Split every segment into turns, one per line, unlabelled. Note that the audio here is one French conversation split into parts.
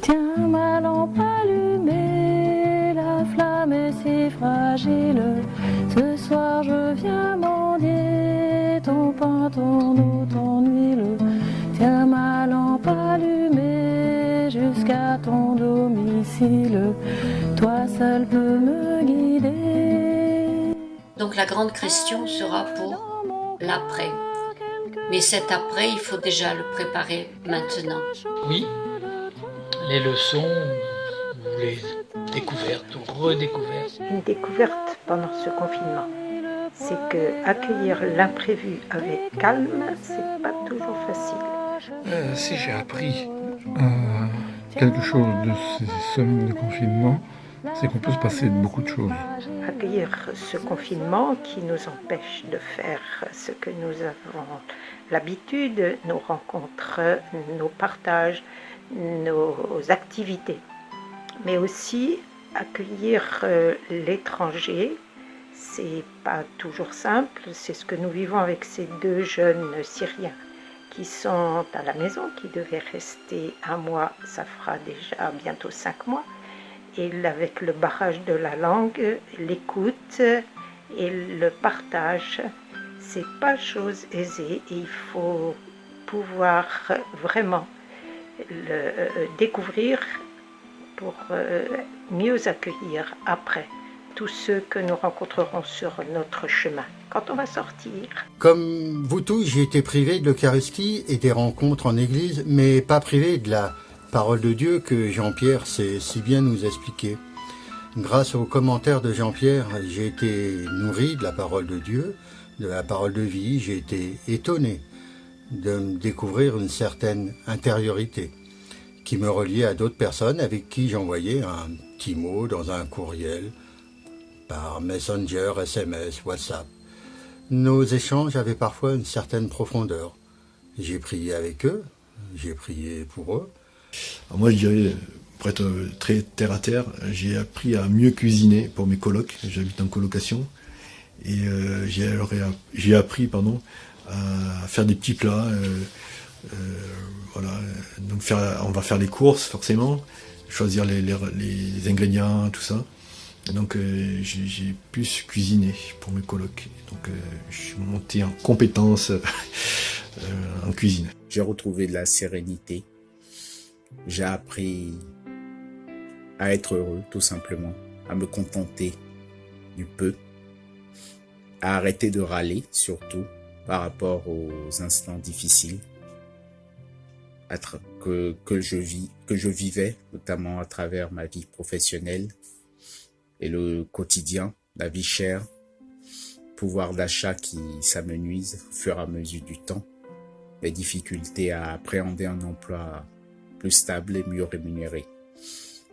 Tiens ma lampe allumée, la flamme est si fragile. Ce soir je viens mendier ton pain, ton eau, ton huile. Tiens ma lampe allumée jusqu'à ton domicile. Toi seul peux me guider.
Donc la grande question sera pour l'après. Mais cet après, il faut déjà le préparer maintenant.
Oui, les leçons, ou les découvertes ou redécouvertes.
Une découverte pendant ce confinement, c'est que accueillir l'imprévu avec calme, c'est pas toujours facile.
Si j'ai appris quelque chose de ces semaines de confinement, c'est qu'on peut se passer de beaucoup de choses.
Accueillir ce confinement qui nous empêche de faire ce que nous avons l'habitude, nos rencontres, nos partages, nos activités. Mais aussi accueillir l'étranger, c'est pas toujours simple. C'est ce que nous vivons avec ces deux jeunes Syriens qui sont à la maison, qui devaient rester 1 mois, ça fera déjà bientôt 5 mois. Et avec le barrage de la langue, l'écoute et le partage, c'est pas chose aisée et il faut pouvoir vraiment le découvrir pour mieux accueillir après tous ceux que nous rencontrerons sur notre chemin quand on va sortir.
Comme vous tous, j'ai été privé de l'Eucharistie et des rencontres en église, mais pas privé de la parole de Dieu que Jean-Pierre sait si bien nous expliquer. Grâce aux commentaires de Jean-Pierre, j'ai été nourri de la parole de Dieu, de la parole de vie. J'ai été étonné de me découvrir une certaine intériorité qui me reliait à d'autres personnes avec qui j'envoyais un petit mot dans un courriel, par Messenger, SMS, WhatsApp. Nos échanges avaient parfois une certaine profondeur. J'ai prié avec eux, j'ai prié pour eux.
Alors moi, je dirais, pour être très terre à terre, j'ai appris à mieux cuisiner pour mes colocs. J'habite en colocation. Et j'ai appris à faire des petits plats. Voilà. Donc on va faire les courses, forcément. Choisir les ingrédients, tout ça. Donc j'ai pu cuisiner pour mes colocs. Donc je suis monté en compétence en cuisine.
J'ai retrouvé de la sérénité. J'ai appris à être heureux, tout simplement, à me contenter du peu, à arrêter de râler, surtout par rapport aux instants difficiles que je vivais, notamment à travers ma vie professionnelle et le quotidien, la vie chère, pouvoir d'achat qui s'amenuise au fur et à mesure du temps, les difficultés à appréhender un emploi plus stable et mieux rémunéré.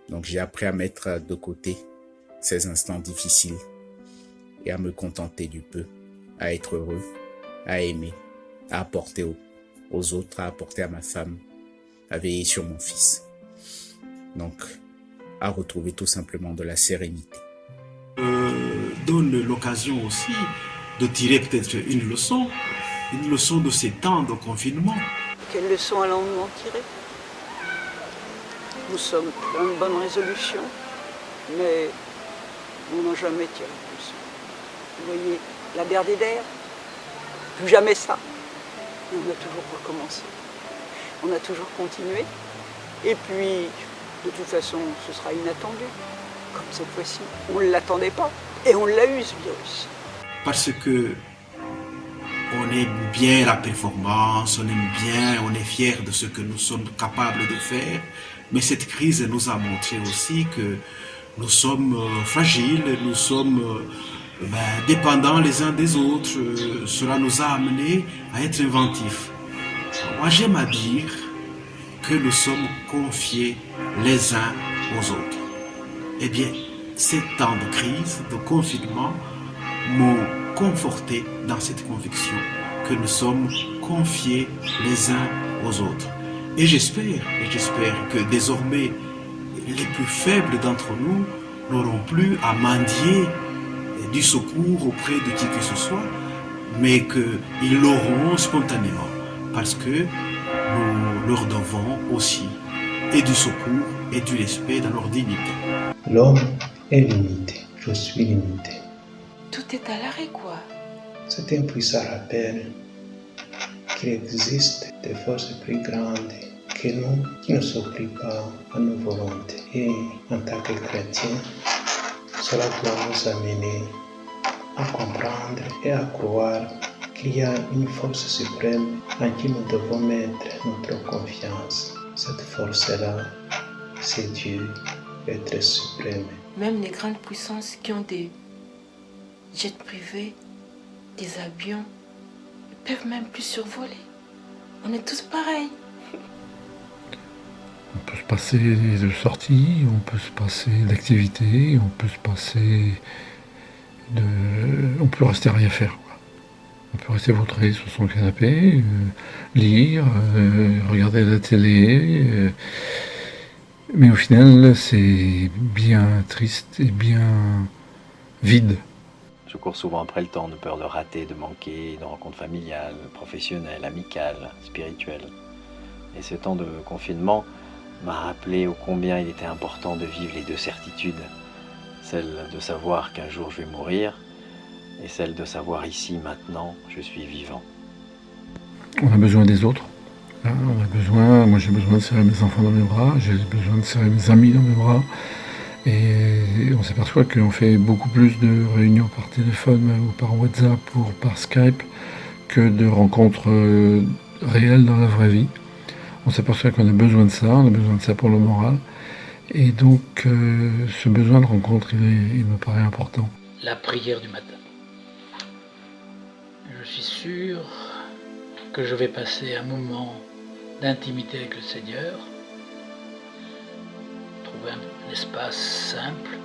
Donc j'ai appris à mettre de côté ces instants difficiles et à me contenter du peu, à être heureux, à aimer, à apporter aux autres, à apporter à ma femme, à veiller sur mon fils. Donc, à retrouver tout simplement de la sérénité.
Donne l'occasion aussi de tirer peut-être une leçon de ces temps de confinement.
Quelle leçon allons-nous en tirer? Nous sommes dans une bonne résolution, mais on n'a jamais tiré de leçon. Vous voyez, la guerre des nerfs, plus jamais ça. Et on a toujours recommencé. On a toujours continué. Et puis, de toute façon, ce sera inattendu. Comme cette fois-ci, on ne l'attendait pas. Et on l'a eu, ce virus.
Parce que on aime bien la performance, on est fier de ce que nous sommes capables de faire. Mais cette crise nous a montré aussi que nous sommes fragiles, nous sommes dépendants les uns des autres. Cela nous a amenés à être inventifs. Moi, j'aime à dire que nous sommes confiés les uns aux autres. Eh bien, ces temps de crise, de confinement, m'ont conforté dans cette conviction que nous sommes confiés les uns aux autres. Et j'espère que désormais, les plus faibles d'entre nous n'auront plus à mendier du secours auprès de qui que ce soit, mais qu'ils l'auront spontanément, parce que nous leur devons aussi et du secours et du respect dans leur dignité.
L'homme est limité, je suis limité.
Tout est à l'arrêt, quoi.
C'est un puissant rappel qu'il existe des forces plus grandes que nous qui ne s'opplient pas à nos volontés. Et en tant que chrétiens, cela doit nous amener à comprendre et à croire qu'il y a une force suprême en qui nous devons mettre notre confiance. Cette force-là, c'est Dieu, l'être suprême.
Même les grandes puissances qui ont des jets privés, des avions, ils peuvent même plus survoler. On est tous pareils.
On peut se passer de sorties, on peut se passer d'activités, on peut se passer de... On peut rester à rien faire, quoi. On peut rester vautré sur son canapé, lire, regarder la télé, mais au final c'est bien triste et bien vide.
Je cours souvent après le temps, de peur de rater, de manquer, de rencontres familiales, professionnelles, amicales, spirituelles. Et ce temps de confinement m'a rappelé ô combien il était important de vivre les deux certitudes, celle de savoir qu'un jour je vais mourir, et celle de savoir ici, maintenant, je suis vivant.
On a besoin des autres. Moi j'ai besoin de serrer mes enfants dans mes bras, j'ai besoin de serrer mes amis dans mes bras. Et on s'aperçoit qu'on fait beaucoup plus de réunions par téléphone ou par WhatsApp ou par Skype que de rencontres réelles dans la vraie vie. On s'aperçoit qu'on a besoin de ça pour le moral. Et donc ce besoin de rencontre, il me paraît important.
La prière du matin. Je suis sûr que je vais passer un moment d'intimité avec le Seigneur, trouver un espace simple,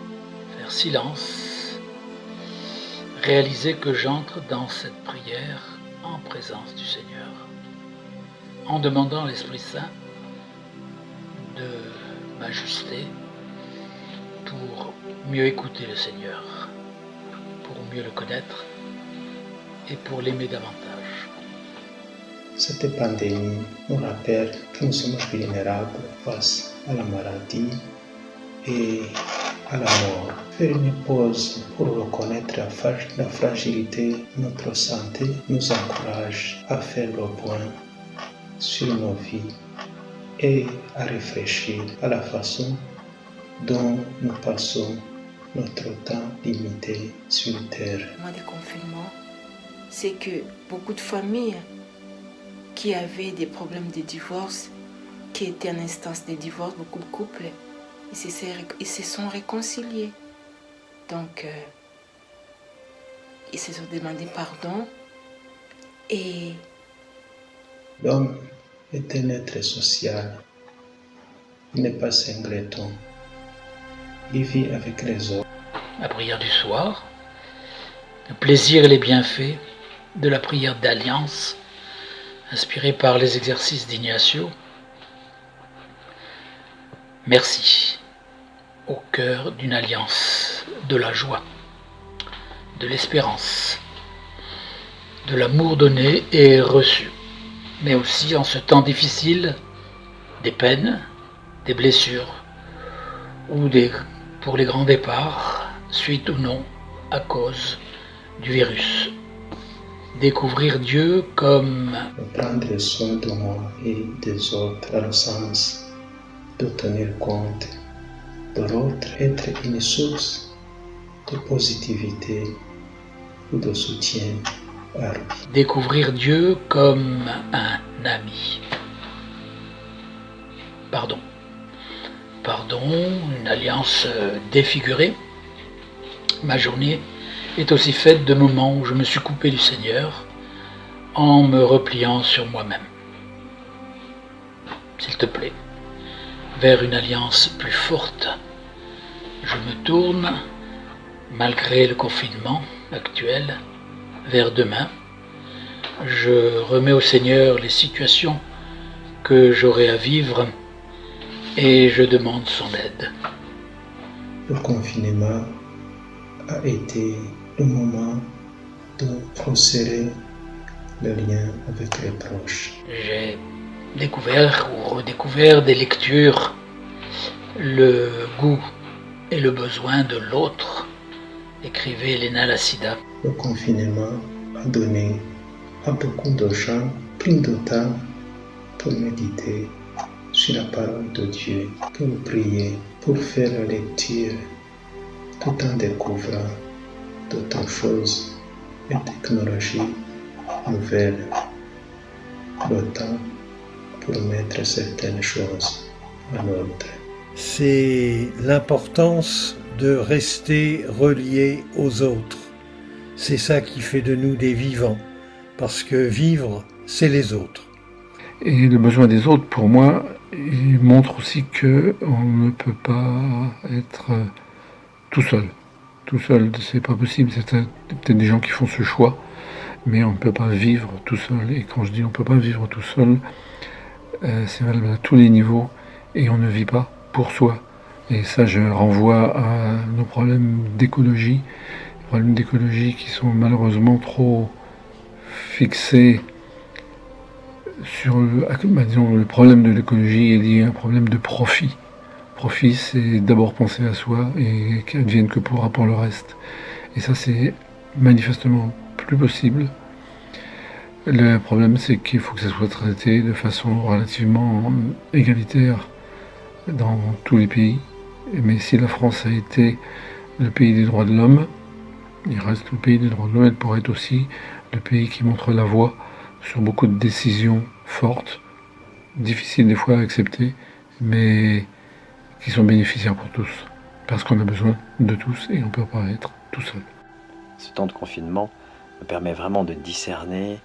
faire silence, réaliser que j'entre dans cette prière en présence du Seigneur, en demandant à l'Esprit Saint de m'ajuster pour mieux écouter le Seigneur, pour mieux le connaître et pour l'aimer davantage.
Cette pandémie nous rappelle que nous sommes vulnérables face à la maladie et à la mort. Faire une pause pour reconnaître la fragilité de notre santé nous encourage à faire le point sur nos vies et à réfléchir à la façon dont nous passons notre temps limité sur Terre.
Le mois de confinement, c'est que beaucoup de familles qui avaient des problèmes de divorce, qui étaient en instance de divorce, beaucoup de couples, ils se sont réconciliés. Donc, ils se sont demandé pardon et...
L'homme est un être social. Il n'est pas un glouton. Il vit avec les autres.
La prière du soir, le plaisir et les bienfaits de la prière d'alliance, inspirée par les exercices d'Ignacio. Merci, au cœur d'une alliance de la joie, de l'espérance, de l'amour donné et reçu, mais aussi en ce temps difficile, des peines, des blessures, ou pour les grands départs, suite ou non, à cause du virus. Découvrir Dieu comme...
Prendre soin de moi et des autres dans le sens de tenir compte de l'autre, être une source de positivité ou de soutien à lui.
Découvrir Dieu comme un ami. Pardon, une alliance défigurée. Ma journée est aussi faite de moments où je me suis coupé du Seigneur en me repliant sur moi-même. S'il te plaît, vers une alliance plus forte, je me tourne, malgré le confinement actuel, vers demain. Je remets au Seigneur les situations que j'aurai à vivre et je demande son aide.
Le confinement a été le moment de resserrer le lien avec les proches.
J'ai découvert ou redécouvert des lectures, le goût et le besoin de l'autre, écrivait Léna Lassida.
Le confinement a donné à beaucoup de gens plus de temps pour méditer sur la parole de Dieu, pour prier, pour faire la lecture, tout en découvrant d'autres choses, les technologies nouvelles, le temps pour mettre certaines choses en ordre.
C'est l'importance de rester reliés aux autres. C'est ça qui fait de nous des vivants, parce que vivre, c'est les autres.
Et le besoin des autres, pour moi, il montre aussi qu'on ne peut pas être tout seul. Tout seul, c'est pas possible. C'est peut-être des gens qui font ce choix, mais on ne peut pas vivre tout seul. Et quand je dis on ne peut pas vivre tout seul, c'est valable à tous les niveaux, et on ne vit pas pour soi. Et ça, je renvoie à nos problèmes d'écologie, les problèmes d'écologie qui sont malheureusement trop fixés sur le problème de l'écologie est lié à un problème de profit. Profit, c'est d'abord penser à soi et qu'il ne vienne que pour le reste. Et ça, c'est manifestement plus possible. Le problème, c'est qu'il faut que ça soit traité de façon relativement égalitaire dans tous les pays. Mais si la France a été le pays des droits de l'homme, il reste le pays des droits de l'homme. Elle pourrait être aussi le pays qui montre la voie sur beaucoup de décisions fortes, difficiles des fois à accepter, mais qui sont bénéficiaires pour tous. Parce qu'on a besoin de tous et on ne peut pas être tout seul.
Ce temps de confinement me permet vraiment de discerner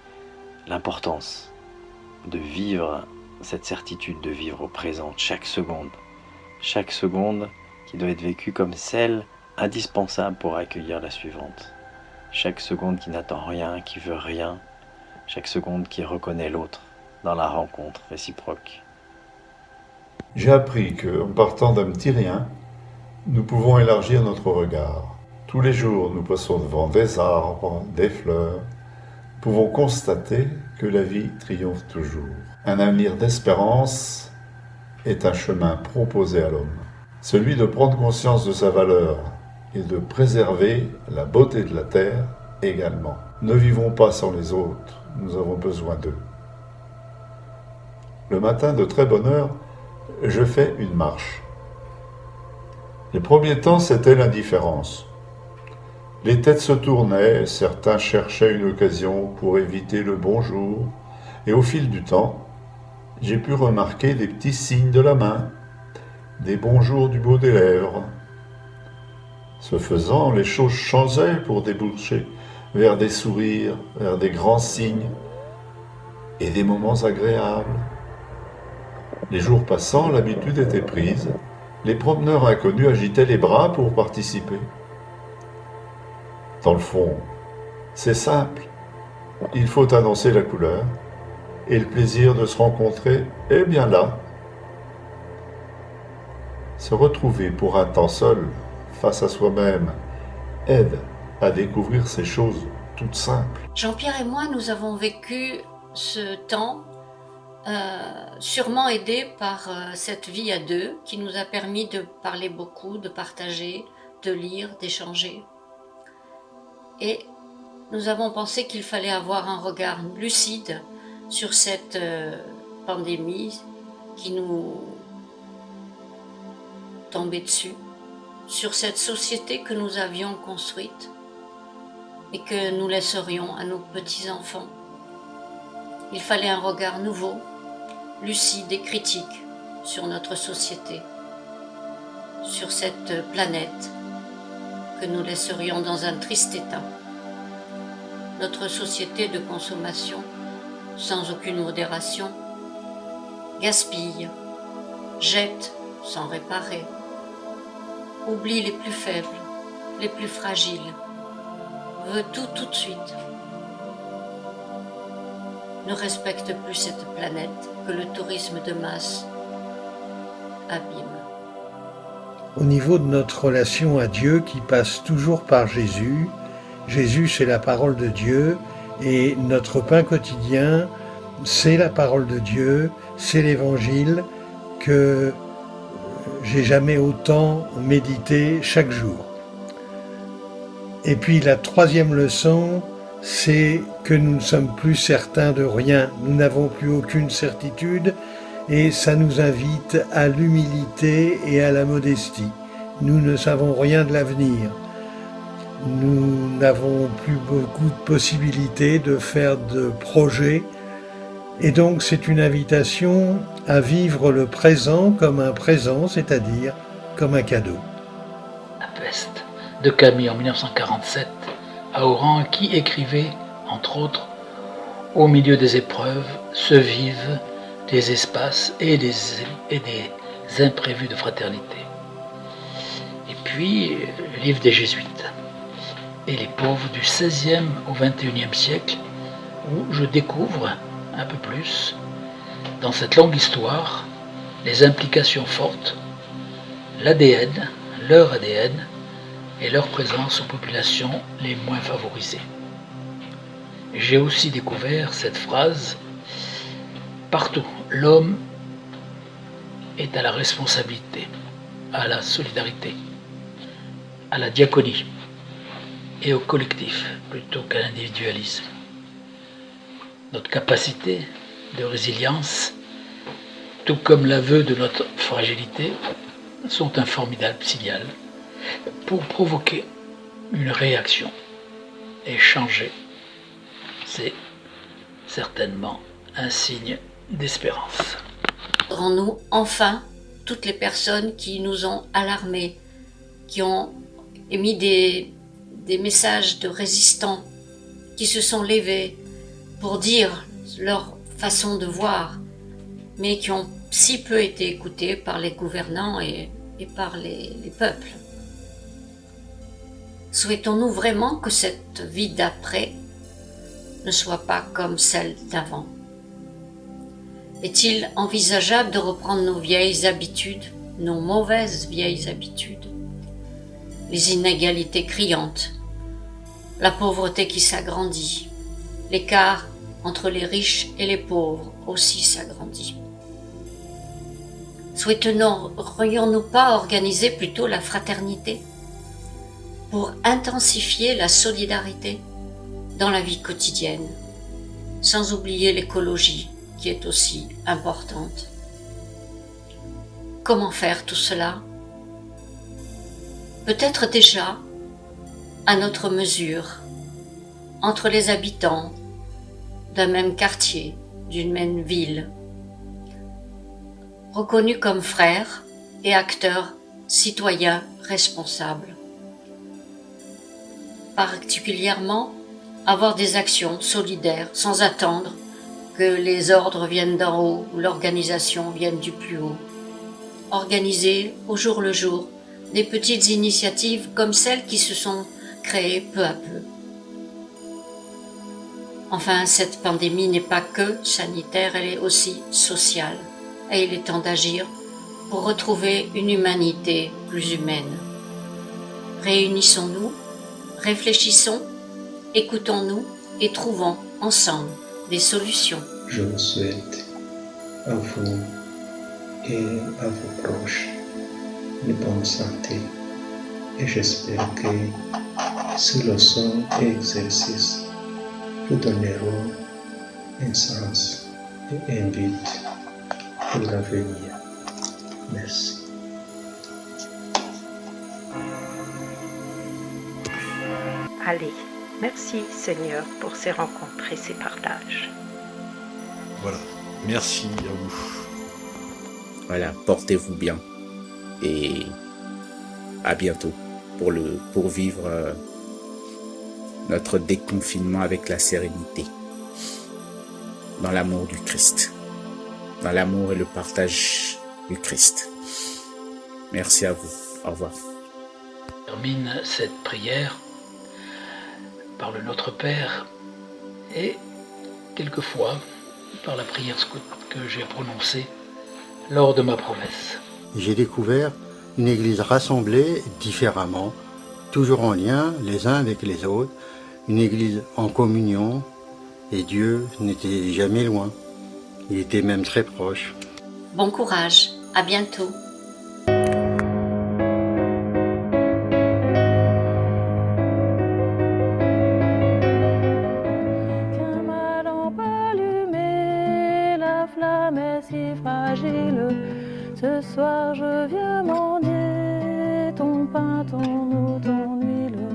l'importance de vivre cette certitude, de vivre au présent, chaque seconde qui doit être vécue comme celle indispensable pour accueillir la suivante. Chaque seconde qui n'attend rien, qui veut rien, chaque seconde qui reconnaît l'autre dans la rencontre réciproque.
J'ai appris qu'en partant d'un petit rien, nous pouvons élargir notre regard. Tous les jours, nous passons devant des arbres, des fleurs. Nous pouvons constater que la vie triomphe toujours. Un avenir d'espérance est un chemin proposé à l'homme. Celui de prendre conscience de sa valeur et de préserver la beauté de la terre également. Ne vivons pas sans les autres, nous avons besoin d'eux. Le matin, de très bonne heure, je fais une marche. Les premiers temps, c'était l'indifférence. Les têtes se tournaient, certains cherchaient une occasion pour éviter le bonjour, et au fil du temps, j'ai pu remarquer des petits signes de la main, des bonjours du bout des lèvres. Ce faisant, les choses changeaient pour déboucher vers des sourires, vers des grands signes et des moments agréables. Les jours passant, l'habitude était prise. Les promeneurs inconnus agitaient les bras pour participer. Dans le fond, c'est simple. Il faut annoncer la couleur et le plaisir de se rencontrer est bien là. Se retrouver pour un temps seul, face à soi-même, aide à découvrir ces choses toutes simples.
Jean-Pierre et moi, nous avons vécu ce temps sûrement aidé par cette vie à deux qui nous a permis de parler beaucoup, de partager, de lire, d'échanger. Et nous avons pensé qu'il fallait avoir un regard lucide sur cette pandémie qui nous tombait dessus, sur cette société que nous avions construite et que nous laisserions à nos petits-enfants. Il fallait un regard nouveau, lucide et critique sur notre société, sur cette planète que nous laisserions dans un triste état. Notre société de consommation, sans aucune modération, gaspille, jette sans réparer, oublie les plus faibles, les plus fragiles, veut tout de suite, ne respecte plus cette planète que le tourisme de masse abîme.
Au niveau de notre relation à Dieu qui passe toujours par Jésus, Jésus, c'est la parole de Dieu, et notre pain quotidien, c'est la parole de Dieu, c'est l'Évangile que j'ai jamais autant médité chaque jour. Et puis la troisième leçon, c'est que nous ne sommes plus certains de rien, nous n'avons plus aucune certitude, et ça nous invite à l'humilité et à la modestie. Nous ne savons rien de l'avenir. Nous n'avons plus beaucoup de possibilités de faire de projets, et donc c'est une invitation à vivre le présent comme un présent, c'est-à-dire comme un cadeau.
La peste de Camus en 1947 à Oran, qui écrivait, entre autres, « Au milieu des épreuves se vivent des espaces et des imprévus de fraternité ». Et puis, le livre des Jésuites et les pauvres du XVIe au XXIe siècle, où je découvre un peu plus, dans cette longue histoire, les implications fortes, l'ADN, leur ADN, et leur présence aux populations les moins favorisées. J'ai aussi découvert cette phrase « Partout, l'homme est à la responsabilité, à la solidarité, à la diaconie et au collectif plutôt qu'à l'individualisme. Notre capacité de résilience, tout comme l'aveu de notre fragilité, sont un formidable signal pour provoquer une réaction et changer. C'est certainement un signe d'espérance.
Rendons-nous enfin toutes les personnes qui nous ont alarmés, qui ont émis des messages de résistants, qui se sont levés pour dire leur façon de voir, mais qui ont si peu été écoutés par les gouvernants et par les peuples. Souhaitons-nous vraiment que cette vie d'après ne soit pas comme celle d'avant? Est-il envisageable de reprendre nos vieilles habitudes, nos mauvaises vieilles habitudes? Les inégalités criantes, la pauvreté qui s'agrandit, l'écart entre les riches et les pauvres aussi s'agrandit. Souhaiterions-nous pas organiser plutôt la fraternité pour intensifier la solidarité dans la vie quotidienne, sans oublier l'écologie qui est aussi importante? Comment faire tout cela? Peut-être déjà à notre mesure, entre les habitants d'un même quartier, d'une même ville, reconnus comme frères et acteurs citoyens responsables. Particulièrement, avoir des actions solidaires sans attendre que les ordres viennent d'en haut ou l'organisation vienne du plus haut. Organiser au jour le jour des petites initiatives comme celles qui se sont créées peu à peu. Enfin, cette pandémie n'est pas que sanitaire, elle est aussi sociale. Et il est temps d'agir pour retrouver une humanité plus humaine. Réunissons-nous, réfléchissons, écoutons-nous et trouvons ensemble des solutions.
Je vous souhaite à vous et à vos proches une bonne santé et j'espère que ces leçons et exercices vous donneront un sens et un but pour l'avenir. Merci.
Allez, merci Seigneur pour ces rencontres et ces partages.
Voilà, merci à vous.
Voilà, portez-vous bien et à bientôt pour vivre notre déconfinement avec la sérénité, dans l'amour du Christ, dans l'amour et le partage du Christ. Merci à vous. Au revoir.
Je termine cette prière par le Notre Père et quelquefois par la prière scout que j'ai prononcée lors de ma promesse.
J'ai découvert une église rassemblée différemment, toujours en lien les uns avec les autres, une église en communion, et Dieu n'était jamais loin. Il était même très proche.
Bon courage, à bientôt.
Tiens ma lampe allumée, la flamme est si fragile. Ce soir je viens mendier ton pain, ton eau, ton huile.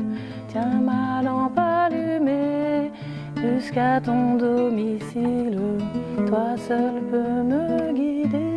Tiens ma lampe allumée jusqu'à ton domicile. Toi seul peux me guider.